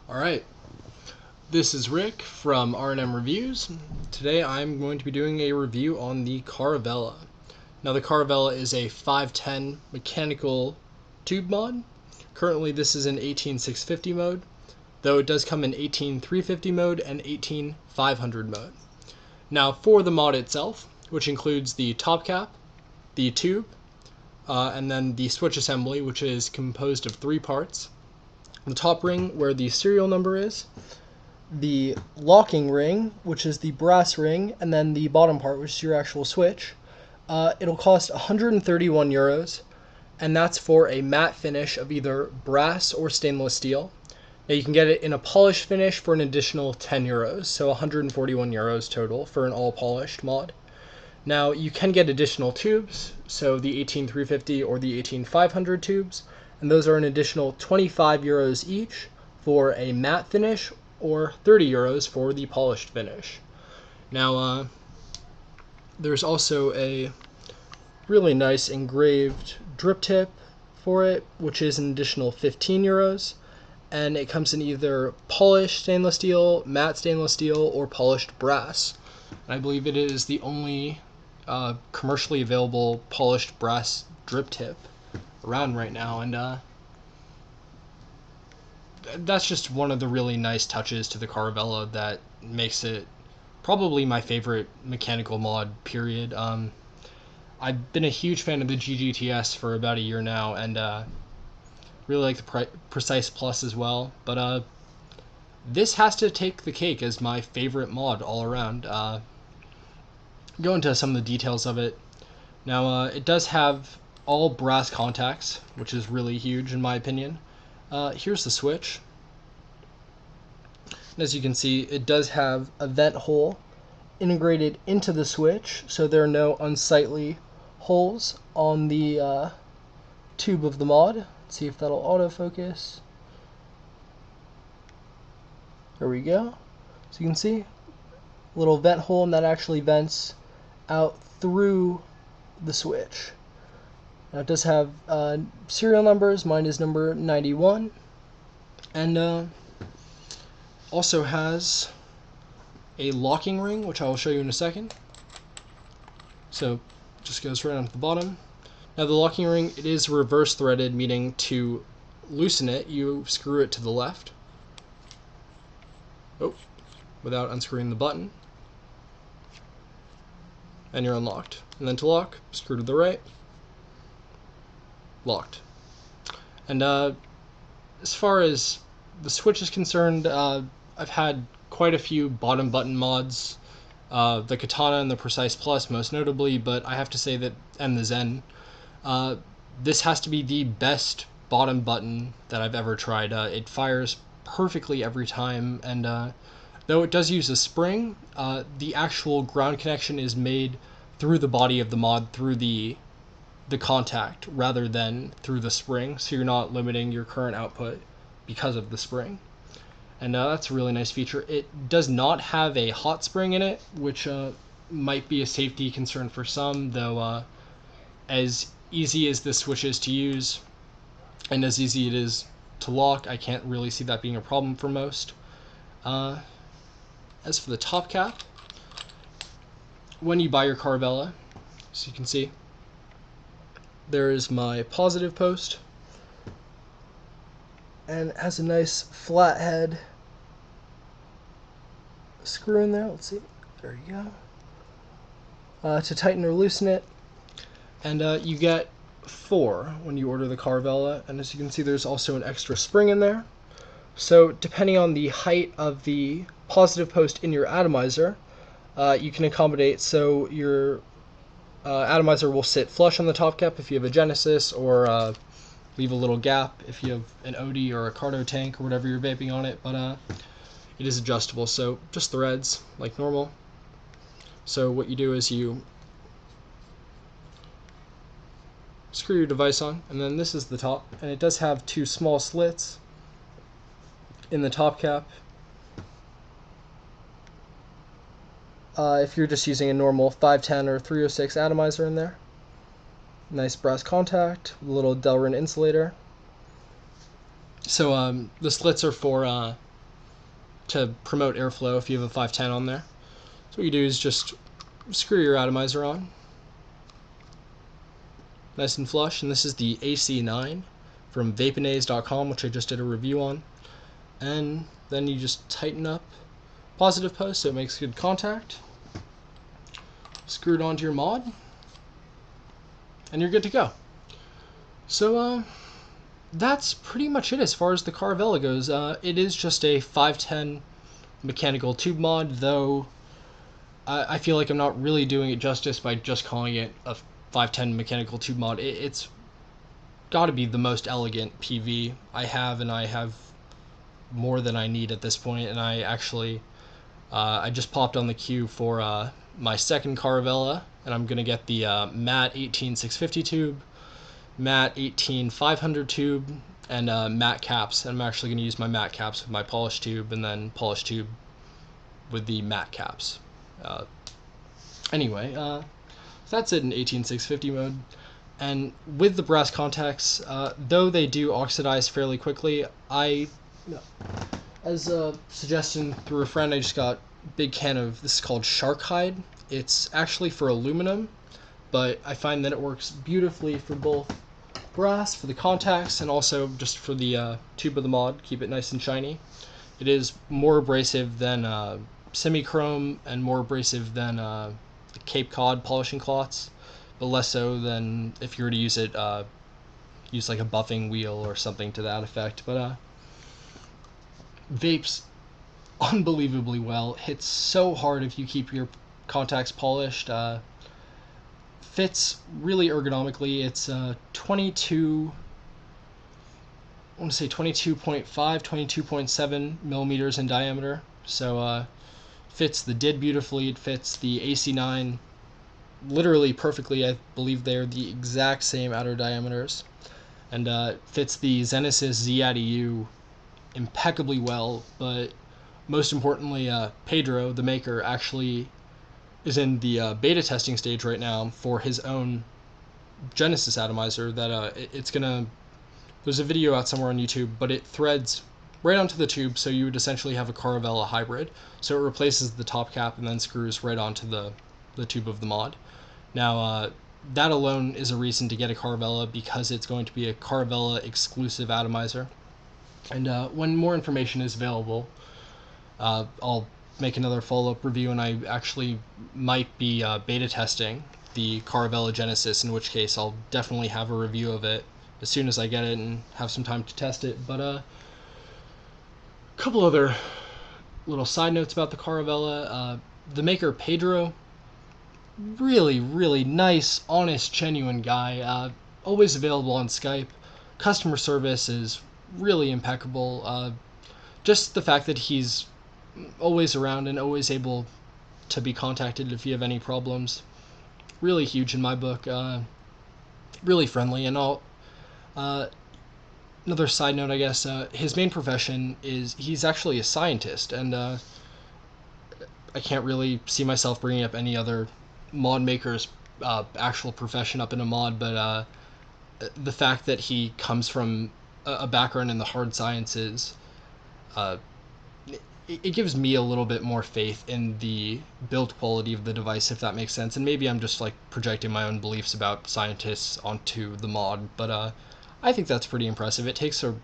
Alright, this is Rick from R&M Reviews. Today I'm going to be doing a review on the Caravela. Now the Caravela is a 510 mechanical tube mod. Currently this is in 18650 mode, though it does come in 18350 mode and 18500 mode. Now for the mod itself, which includes the top cap, the tube, and then the switch assembly, which is composed of 3 parts. The top ring where the serial number is, the locking ring, which is the brass ring, and then the bottom part, which is your actual switch. It'll cost 131 euros, and that's for a matte finish of either brass or stainless steel. Now you can get it in a polished finish for an additional 10 euros, so 141 euros total for an all polished mod. Now you can get additional tubes, so the 18350 or the 18500 tubes, and those are an additional 25 euros each for a matte finish or 30 euros for the polished finish. Now there's also a really nice engraved drip tip for it, which is an additional 15 euros, and it comes in either polished stainless steel, matte stainless steel, or polished brass. And I believe it is the only commercially available polished brass drip tip around right now, and that's just one of the really nice touches to the Caravela that makes it probably my favorite mechanical mod, period. I've been a huge fan of the GGTS for about a year now, and really like the Precise Plus as well, but this has to take the cake as my favorite mod all around. Go into some of the details of it. Now it does have all brass contacts, which is really huge in my opinion. Here's the switch. And as you can see, it does have a vent hole integrated into the switch, so there are no unsightly holes on the tube of the mod. Let's see if that'll autofocus. There we go. So you can see a little vent hole, and that actually vents out through the switch. Now it does have serial numbers. Mine is number 91, and also has a locking ring, which I will show you in a second. So just goes right onto the bottom. Now the locking ring, it is reverse threaded, meaning to loosen it, you screw it to the left. Oh, without unscrewing the button. And you're unlocked. And then to lock, screw to the right. Locked. And as far as the switch is concerned, I've had quite a few bottom button mods, the Katana and the Precise Plus most notably, but I have to say that, and the Zen, this has to be the best bottom button that I've ever tried. It fires perfectly every time, and though it does use a spring, the actual ground connection is made through the body of the mod, through the contact, rather than through the spring, so you're not limiting your current output because of the spring. And that's a really nice feature. It does not have a hot spring in it, which might be a safety concern for some, though as easy as this switch is to use, and as easy it is to lock, I can't really see that being a problem for most. As for the top cap, when you buy your Caravela, so you can see, there is my positive post, and it has a nice flat head screw in there. Let's see, there you go, to tighten or loosen it. And you get 4 when you order the Caravela, and as you can see, there's also an extra spring in there. So depending on the height of the positive post in your atomizer, you can accommodate, so your atomizer will sit flush on the top cap if you have a Genesis, or leave a little gap if you have an OD or a Cardo tank or whatever you're vaping on it, but it is adjustable, so just threads like normal. So what you do is you screw your device on, and then this is the top, and it does have 2 small slits in the top cap. If you're just using a normal 510 or 306 atomizer in there. Nice brass contact, little Delrin insulator. So the slits are for to promote airflow if you have a 510 on there. So what you do is just screw your atomizer on, nice and flush, and this is the AC9 from vapinaze.com, which I just did a review on. And then you just tighten up positive post so it makes good contact, screw it onto your mod, and you're good to go. So that's pretty much it as far as the Caravela goes. It is just a 510 mechanical tube mod, though I feel like I'm not really doing it justice by just calling it a 510 mechanical tube mod. It's got to be the most elegant PV I have, and I have more than I need at this point. And I actually I just popped on the queue for my second Caravela, and I'm gonna get the matte 18650 tube, matte 18500 tube, and matte caps. And I'm actually gonna use my matte caps with my polish tube, and then polish tube with the matte caps. Anyway, so that's it in 18650 mode. And with the brass contacts, though they do oxidize fairly quickly, as a suggestion through a friend, I just got a big can of, this is called Shark Hide. It's actually for aluminum, but I find that it works beautifully for both brass, for the contacts, and also just for the tube of the mod, keep it nice and shiny. It is more abrasive than semi-chrome and more abrasive than Cape Cod polishing cloths, but less so than if you were to use it, use like a buffing wheel or something to that effect. But vapes unbelievably well, hits so hard if you keep your contacts polished, fits really ergonomically. It's 22, I want to say 22.5, 22.7 millimeters in diameter, so fits the did beautifully. It fits the AC9 literally perfectly. I believe they're the exact same outer diameters, and fits the Zenesis ZADU impeccably well. But most importantly, Pedro, the maker, actually is in the beta testing stage right now for his own Genesis atomizer that it's gonna, there's a video out somewhere on YouTube, but it threads right onto the tube, so you would essentially have a Caravela hybrid. So it replaces the top cap and then screws right onto the tube of the mod. Now that alone is a reason to get a Caravela, because it's going to be a Caravela exclusive atomizer. And when more information is available, I'll make another follow-up review, and I actually might be beta testing the Caravela Genesis, in which case I'll definitely have a review of it as soon as I get it and have some time to test it. But a couple other little side notes about the Caravela. The maker, Pedro, really nice, honest, genuine guy, always available on Skype. Customer service is really impeccable. Just the fact that he's always around and always able to be contacted if you have any problems, really huge in my book. Really friendly. And all another side note, I guess, his main profession is he's actually a scientist, and I can't really see myself bringing up any other mod maker's actual profession up in a mod, but the fact that he comes from a background in the hard sciences, it gives me a little bit more faith in the build quality of the device, if that makes sense. And maybe I'm just like projecting my own beliefs about scientists onto the mod, but I think that's pretty impressive. It takes a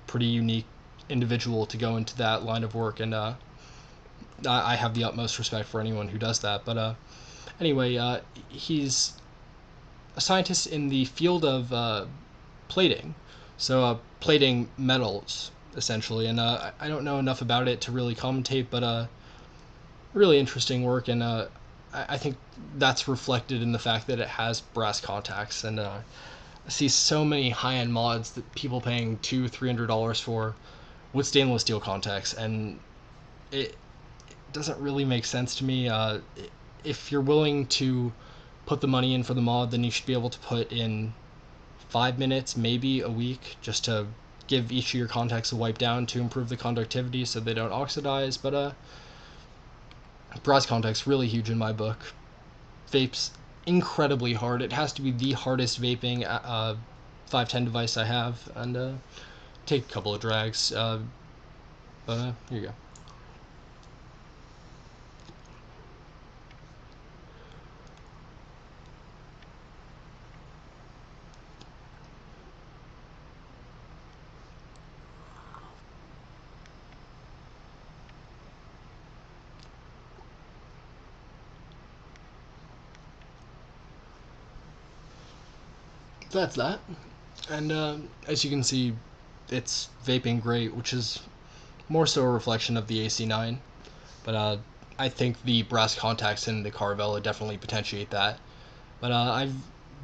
pretty unique individual to go into that line of work, and I have the utmost respect for anyone who does that. But anyway, he's a scientist in the field of plating, so plating metals, essentially. And I don't know enough about it to really commentate, but really interesting work, and I think that's reflected in the fact that it has brass contacts. And I see so many high-end mods that people paying $200-300 for with stainless steel contacts, and it doesn't really make sense to me. If you're willing to put the money in for the mod, then you should be able to put in 5 minutes, maybe a week, just to give each of your contacts a wipe down to improve the conductivity so they don't oxidize. But brass contacts really huge in my book. Vapes incredibly hard. It has to be the hardest vaping 510 device I have, and take a couple of drags. But here you go. that's that. And as you can see, it's vaping great, which is more so a reflection of the AC9. But I think the brass contacts in the Caravela definitely potentiate that. But I've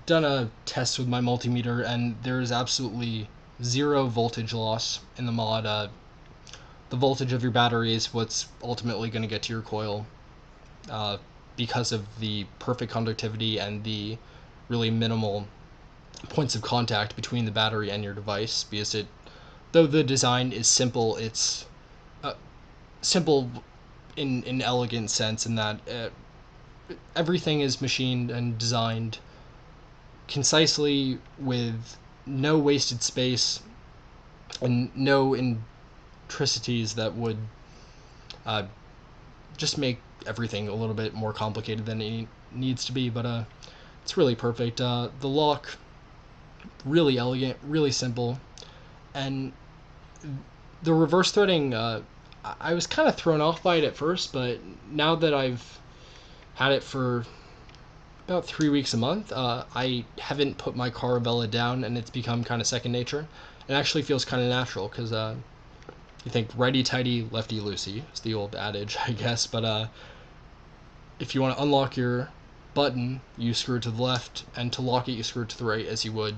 done a test with my multimeter, and there is absolutely zero voltage loss in the mod. The voltage of your battery is what's ultimately going to get to your coil, because of the perfect conductivity and the really minimal points of contact between the battery and your device. Because though the design is simple, it's simple in an elegant sense, in that everything is machined and designed concisely with no wasted space and no intricacies that would just make everything a little bit more complicated than it needs to be. But it's really perfect. The lock, really elegant, really simple, and the reverse threading, I was kind of thrown off by it at first, but now that I've had it for about 3 weeks a month, I haven't put my Caravela down, and it's become kind of second nature. It actually feels kind of natural, because you think righty tighty, lefty loosey. It's the old adage, I guess. But if you want to unlock your button, you screw it to the left, and to lock it, you screw it to the right, as you would,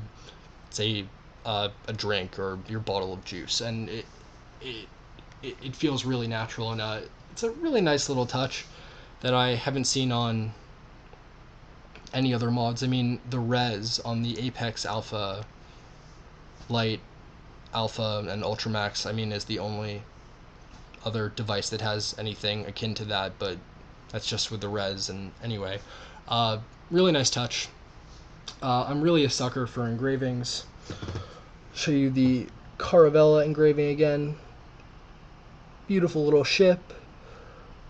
say, a drink or your bottle of juice. And it feels really natural, and it's a really nice little touch that I haven't seen on any other mods. I mean, the res on the Apex Alpha Light, Alpha, and Ultramax, I mean, is the only other device that has anything akin to that, but that's just with the res. And anyway, really nice touch. I'm really a sucker for engravings. Show you the Caravela engraving again. Beautiful little ship.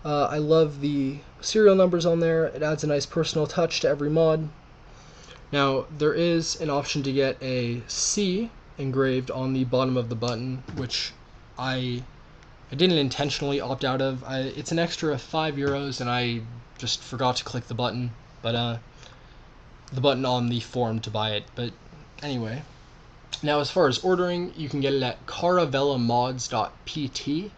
I love the serial numbers on there. It adds a nice personal touch to every mod. Now, there is an option to get a C engraved on the bottom of the button, which I didn't intentionally opt out of. It's an extra €5, and I just forgot to click the button. But the button on the form to buy it. But anyway, now as far as ordering, you can get it at caravelamods.pt.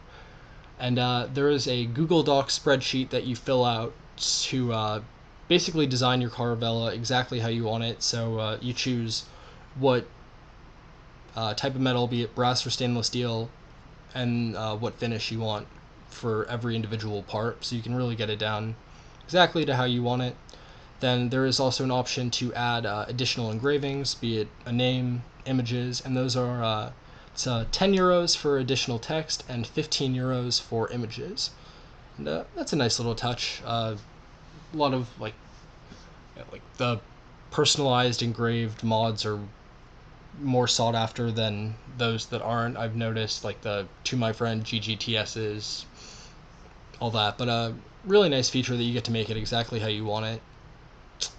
And there is a Google Docs spreadsheet that you fill out to basically design your Caravela exactly how you want it. So you choose what type of metal, be it brass or stainless steel, and what finish you want for every individual part, so you can really get it down exactly to how you want it. Then there is also an option to add additional engravings, be it a name, images, and those are it's €10 for additional text and €15 for images. And that's a nice little touch. A lot of like the personalized engraved mods are more sought after than those that aren't. I've noticed, like the To My Friend GGTSs, all that. But a really nice feature that you get to make it exactly how you want it.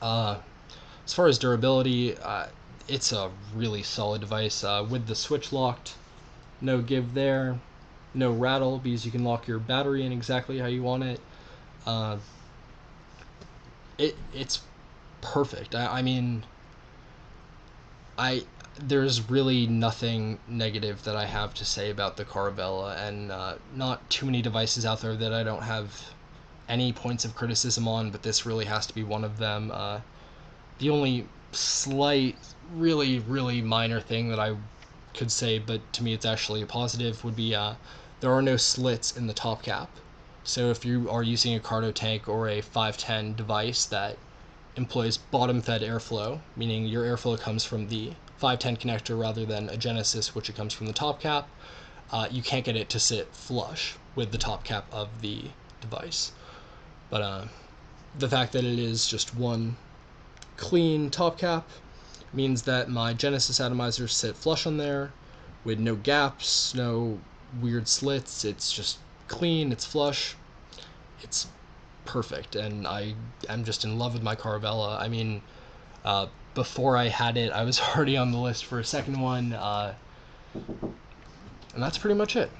As far as durability, it's a really solid device. With the switch locked, no give there, no rattle, because you can lock your battery in exactly how you want it. It's perfect. I mean, there's really nothing negative that I have to say about the Caravela, and not too many devices out there that I don't have any points of criticism on, but this really has to be one of them. The only slight, really, really minor thing that I could say, but to me it's actually a positive, would be there are no slits in the top cap. So if you are using a cargo tank or a 510 device that employs bottom-fed airflow, meaning your airflow comes from the 510 connector rather than a Genesis, which it comes from the top cap, you can't get it to sit flush with the top cap of the device. But the fact that it is just one clean top cap means that my Genesis atomizers sit flush on there with no gaps, no weird slits. It's just clean, it's flush, it's perfect, and I am just in love with my Caravela. I mean, before I had it, I was already on the list for a second one, and that's pretty much it.